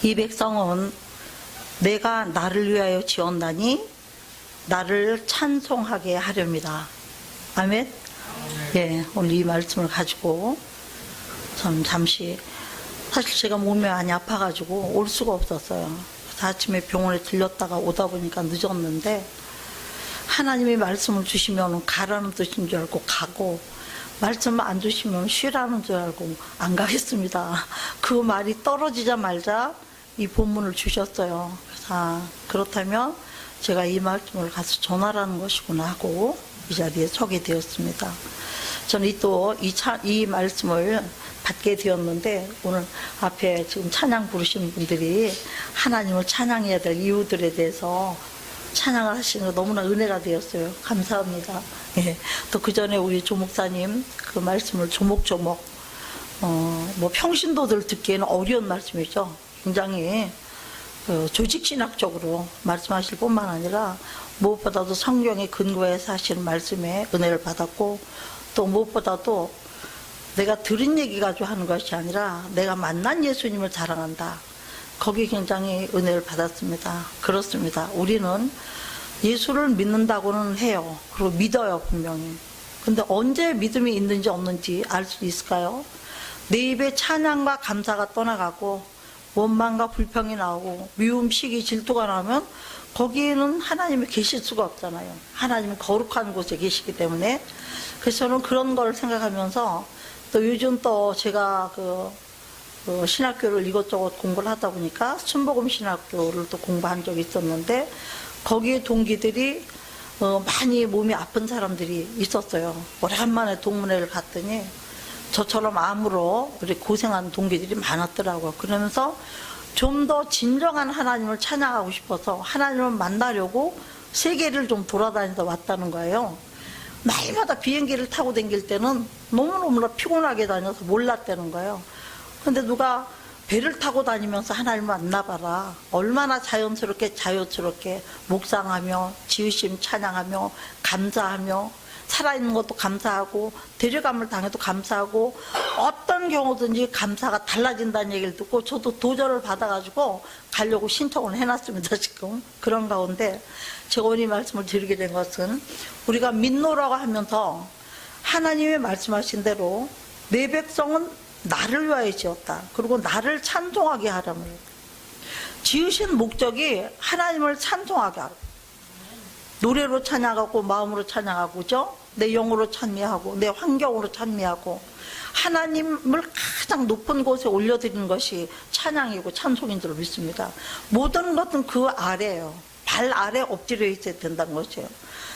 이 백성은 내가 나를 위하여 지었나니 나를 찬송하게 하렵니다. 아멘? 예, 오늘 이 말씀을 가지고 잠시 사실 제가 몸이 많이 아파가지고 올 수가 없었어요. 그래서 아침에 병원에 들렸다가 오다 보니까 늦었는데 하나님이 말씀을 주시면 가라는 뜻인 줄 알고 가고 말씀을 안 주시면 쉬라는 줄 알고 안 가겠습니다. 그 말이 떨어지자마자 이 본문을 주셨어요. 그래서 그렇다면 제가 이 말씀을 가서 전하라는 것이구나 하고 이 자리에 서게 되었습니다. 저는 또 이 말씀을 받게 되었는데 오늘 앞에 지금 찬양 부르시는 분들이 하나님을 찬양해야 될 이유들에 대해서 찬양을 하시는 거 너무나 은혜가 되었어요. 감사합니다. 예. 또 그 전에 우리 조 목사님 그 말씀을 조목조목 뭐 평신도들 듣기에는 어려운 말씀이죠. 굉장히 조직신학적으로 말씀하실 뿐만 아니라 무엇보다도 성경에 근거해서 하시는 말씀에 은혜를 받았고 또 무엇보다도 내가 들은 얘기 가지고 하는 것이 아니라 내가 만난 예수님을 자랑한다. 거기 굉장히 은혜를 받았습니다. 그렇습니다. 우리는 예수를 믿는다고는 해요. 그리고 믿어요, 분명히. 근데 언제 믿음이 있는지 없는지 알 수 있을까요? 내 입에 찬양과 감사가 떠나가고 원망과 불평이 나오고 미움, 시기, 질투가 나오면 거기에는 하나님이 계실 수가 없잖아요. 하나님은 거룩한 곳에 계시기 때문에. 그래서 저는 그런 걸 생각하면서 또 요즘 또 제가 신학교를 이것저것 공부를 하다 보니까 순복음 신학교를 또 공부한 적이 있었는데 거기에 동기들이 많이 몸이 아픈 사람들이 있었어요. 오랜만에 동문회를 갔더니 저처럼 암으로 우리 고생하는 동기들이 많았더라고요. 그러면서 좀 더 진정한 하나님을 찬양하고 싶어서 하나님을 만나려고 세계를 좀 돌아다니다 왔다는 거예요. 날마다 비행기를 타고 다닐 때는 너무너무나 피곤하게 다녀서 몰랐다는 거예요. 근데 누가 배를 타고 다니면서 하나님을 만나봐라. 얼마나 자연스럽게 묵상하며 지으심 찬양하며 감사하며 살아있는 것도 감사하고 데려감을 당해도 감사하고 어떤 경우든지 감사가 달라진다는 얘기를 듣고 저도 도전을 받아가지고 가려고 신청을 해놨습니다. 지금 그런 가운데 제가 오늘 이 말씀을 드리게 된 것은 우리가 믿노라고 하면서 하나님이 말씀하신 대로 내 백성은 나를 위하여 지었다. 그리고 나를 찬송하게 하라며 지으신 목적이 하나님을 찬송하게 하라. 노래로 찬양하고 마음으로 찬양하고 그죠? 내 영으로 찬미하고 내 환경으로 찬미하고 하나님을 가장 높은 곳에 올려드리는 것이 찬양이고 찬송인 줄 믿습니다. 모든 것은 그 아래예요. 발 아래 엎드려 있어야 된다는 것이에요.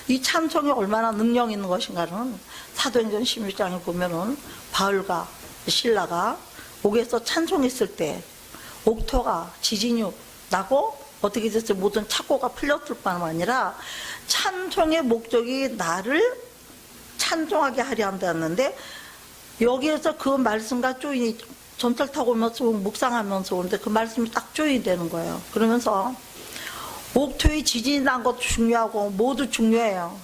이 찬송이 얼마나 능력 있는 것인가는 사도행전 16장에 보면은 바울과 신라가 옥에서 찬송했을 때 옥토가 지진이 나고 어떻게 됐어요? 모든 착고가 풀렸을 뿐만 아니라 찬송의 목적이 나를 찬송하게 하려 한다는데 여기에서 그 말씀과 조인이 전철 타고 오면서 묵상하면서 오는데 그 말씀이 딱 조인이 되는 거예요. 그러면서 옥토의 지진이 난 것도 중요하고 모두 중요해요.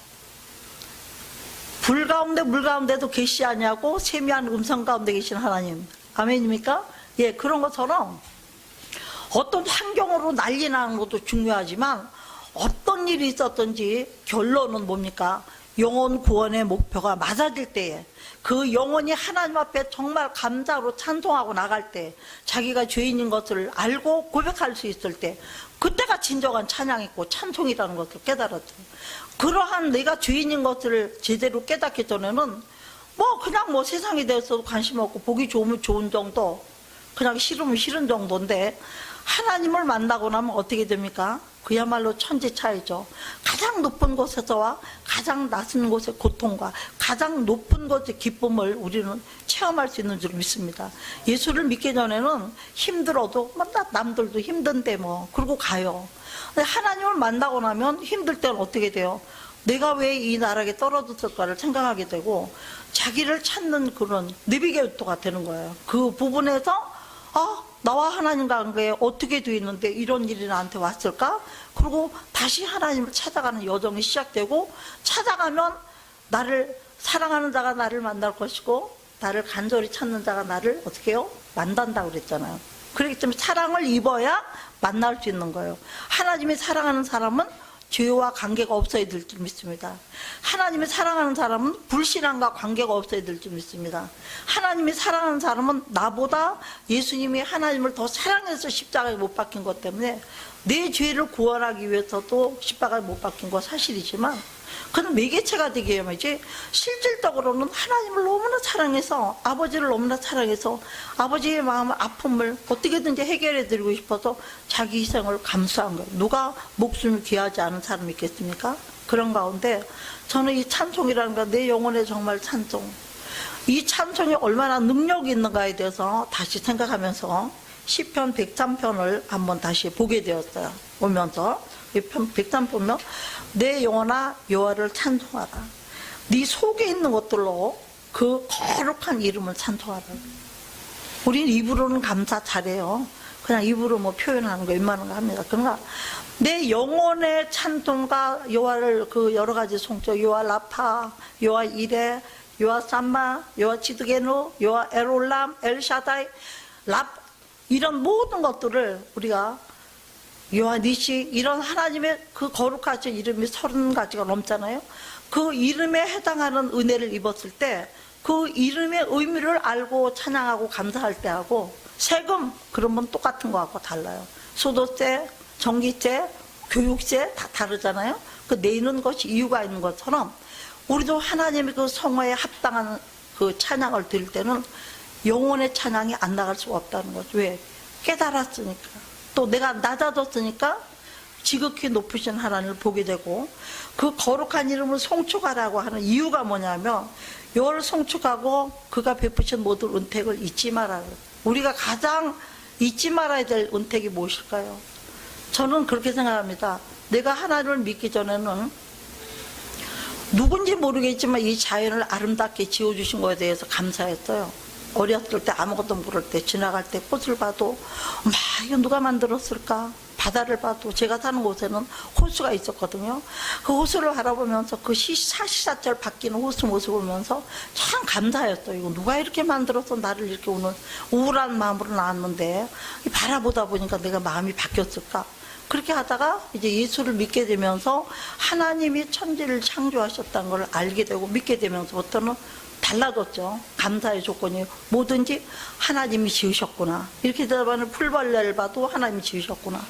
불 가운데 물 가운데도 계시 아니하고 세미한 음성 가운데 계신 하나님. 아멘입니까? 예, 그런 것처럼 어떤 환경으로 난리 나는 것도 중요하지만 어떤 일이 있었든지 결론은 뭡니까? 영혼 구원의 목표가 맞아질 때에 그 영혼이 하나님 앞에 정말 감사로 찬송하고 나갈 때 자기가 죄인인 것을 알고 고백할 수 있을 때 그때가 진정한 찬양이고 찬송이라는 것을 깨달았죠. 그러한 내가 죄인인 것을 제대로 깨닫기 전에는 그냥 세상에 대해서도 관심 없고 보기 좋으면 좋은 정도 그냥 싫으면 싫은 정도인데 하나님을 만나고 나면 어떻게 됩니까? 그야말로 천지차이죠. 가장 높은 곳에서와 가장 낮은 곳의 고통과 가장 높은 곳의 기쁨을 우리는 체험할 수 있는 줄 믿습니다. 예수를 믿기 전에는 힘들어도 남들도 힘든데 그러고 가요. 근데 하나님을 만나고 나면 힘들 때는 어떻게 돼요? 내가 왜 이 나락에 떨어졌을까를 생각하게 되고 자기를 찾는 그런 내비게이터가 되는 거예요. 그 부분에서 나와 하나님 관계에 어떻게 돼 있는데 이런 일이 나한테 왔을까? 그리고 다시 하나님을 찾아가는 여정이 시작되고 찾아가면 나를 사랑하는 자가 나를 만날 것이고 나를 간절히 찾는 자가 나를 어떻게 해요? 만난다고 그랬잖아요. 그렇기 때문에 사랑을 입어야 만날 수 있는 거예요. 하나님이 사랑하는 사람은 죄와 관계가 없어야 될 줄 믿습니다. 하나님이 사랑하는 사람은 불신앙과 관계가 없어야 될 줄 믿습니다. 하나님이 사랑하는 사람은 나보다 예수님이 하나님을 더 사랑해서 십자가에 못 박힌 것 때문에 내 죄를 구원하기 위해서도 십자가에 못 박힌 건 사실이지만 그는 매개체가 되게 해야지. 실질적으로는 하나님을 너무나 사랑해서, 아버지를 너무나 사랑해서 아버지의 마음의 아픔을 어떻게든지 해결해 드리고 싶어서 자기 희생을 감수한 거예요. 누가 목숨을 귀하지 않은 사람이 있겠습니까? 그런 가운데 저는 이 찬송이라는 거, 내 영혼의 정말 찬송, 이 찬송이 얼마나 능력이 있는가에 대해서 다시 생각하면서 시편 103편을 한번 다시 보게 되었어요. 오면서 이 편 103편은 내 영혼아 여호와를 찬송하라. 네 속에 있는 것들로 그 거룩한 이름을 찬송하라. 우린 입으로는 감사 잘해요. 그냥 입으로 뭐 표현하는 거 웬만한 거 합니다. 그러나 내 영혼의 찬송과 여호와를 그 여러 가지 송조, 여호와 라파, 여호와 이레, 여호와 삼마, 여호와 지드게누, 여호와 엘올람, 엘샤다이, 이런 모든 것들을 우리가 여호와 니시, 이런 하나님의 그 거룩하신 이름이 30가지가 넘잖아요. 그 이름에 해당하는 은혜를 입었을 때 그 이름의 의미를 알고 찬양하고 감사할 때 하고 세금 그러면 똑같은 거하고 달라요. 소득세, 전기세, 교육세 다 다르잖아요. 그 내는 것이 이유가 있는 것처럼 우리도 하나님의 그 성화에 합당한 그 찬양을 드릴 때는 영혼의 찬양이 안 나갈 수가 없다는 거죠. 왜? 깨달았으니까. 또 내가 낮아졌으니까 지극히 높으신 하나님을 보게 되고, 그 거룩한 이름을 송축하라고 하는 이유가 뭐냐면 여호와를 송축하고 그가 베푸신 모든 은택을 잊지 말아요. 우리가 가장 잊지 말아야 될 은택이 무엇일까요? 저는 그렇게 생각합니다. 내가 하나님을 믿기 전에는 누군지 모르겠지만 이 자연을 아름답게 지어주신 거에 대해서 감사했어요. 어렸을 때 아무것도 모를 때 지나갈 때 꽃을 봐도 막 이거 누가 만들었을까? 바다를 봐도 제가 사는 곳에는 호수가 있었거든요. 그 호수를 바라보면서 그 사시사철 바뀌는 호수 모습을 보면서 참 감사했어요. 이거 누가 이렇게 만들어서 나를 이렇게 오늘 우울한 마음으로 나왔는데 바라보다 보니까 내가 마음이 바뀌었을까? 그렇게 하다가 이제 예수를 믿게 되면서 하나님이 천지를 창조하셨다는 걸 알게 되고 믿게 되면서부터는 달라졌죠. 감사의 조건이 뭐든지 하나님이 지으셨구나. 이렇게 되다 보면 풀벌레를 봐도 하나님이 지으셨구나.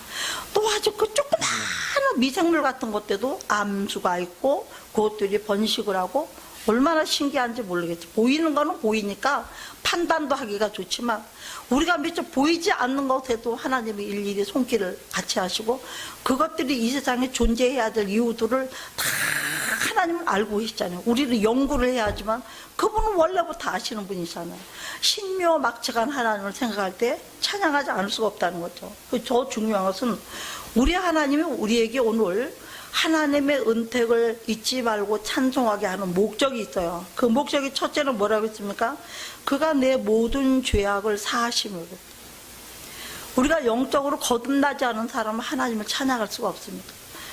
또 아주 그 조그마한 미생물 같은 것들도 암수가 있고 그것들이 번식을 하고 얼마나 신기한지 모르겠죠. 보이는 거는 보이니까 판단도 하기가 좋지만 우리가 미처 보이지 않는 것에도 하나님이 일일이 손길을 같이 하시고 그것들이 이 세상에 존재해야 될 이유들을 다 하나님은 알고 계시잖아요. 우리는 연구를 해야 하지만 그분은 원래부터 아시는 분이잖아요. 신묘막측한 하나님을 생각할 때 찬양하지 않을 수가 없다는 거죠. 더 중요한 것은 우리 하나님이 우리에게 오늘 하나님의 은택을 잊지 말고 찬송하게 하는 목적이 있어요. 그 목적이 첫째는 뭐라고 했습니까? 그가 내 모든 죄악을 사하심으로. 우리가 영적으로 거듭나지 않은 사람은 하나님을 찬양할 수가 없습니다.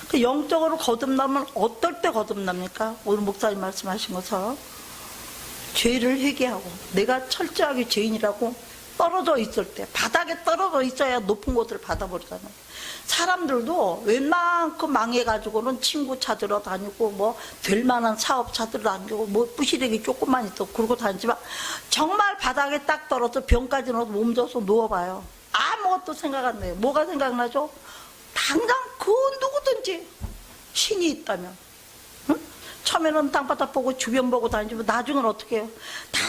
그 영적으로 거듭나면 어떨 때 거듭납니까? 오늘 목사님 말씀하신 것처럼 죄를 회개하고 내가 철저하게 죄인이라고 떨어져 있을 때, 바닥에 떨어져 있어야 높은 곳을 받아버리잖아요. 사람들도 웬만큼 망해가지고는 친구 찾으러 다니고 뭐 될 만한 사업 찾으러 다니고 뭐 부시래기 조금만 있어 그러고 다니지만 정말 바닥에 딱 떨어져 병까지 넣어서 몸져서 누워봐요. 아무것도 생각 안 나요. 뭐가 생각나죠? 당장 그 누구든지 신이 있다면, 응? 처음에는 땅바닥 보고 주변 보고 다니지만 나중은 어떻게 해요? 다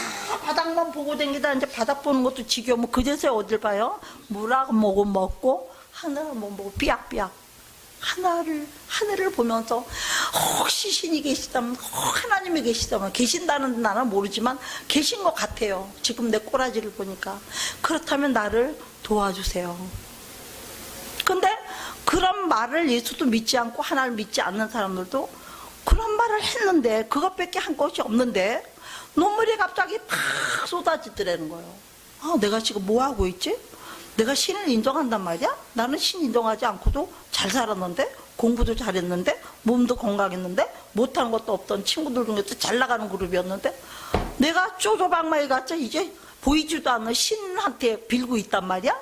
바닥만 보고 다니다 이제 바닥 보는 것도 지겨우면 그제서야 어딜 봐요? 물하고 뭐고 먹고 하늘을 뭐 먹고 삐약삐약 하늘을 보면서 혹시 신이 계시다면, 하나님이 계시다면, 계신다는 나는 모르지만 계신 것 같아요. 지금 내 꼬라지를 보니까. 그렇다면 나를 도와주세요. 근데 그런 말을 예수도 믿지 않고 하나님을 믿지 않는 사람들도 그런 말을 했는데 그것밖에 한 것이 없는데 눈물이 갑자기 팍 쏟아지더라는 거예요. 아, 내가 지금 뭐 하고 있지? 내가 신을 인정한단 말이야? 나는 신 인정하지 않고도 잘 살았는데, 공부도 잘했는데, 몸도 건강했는데, 못한 것도 없던 친구들 중에서 잘 나가는 그룹이었는데 내가 쪼조박마에 갔자 이제 보이지도 않는 신한테 빌고 있단 말이야?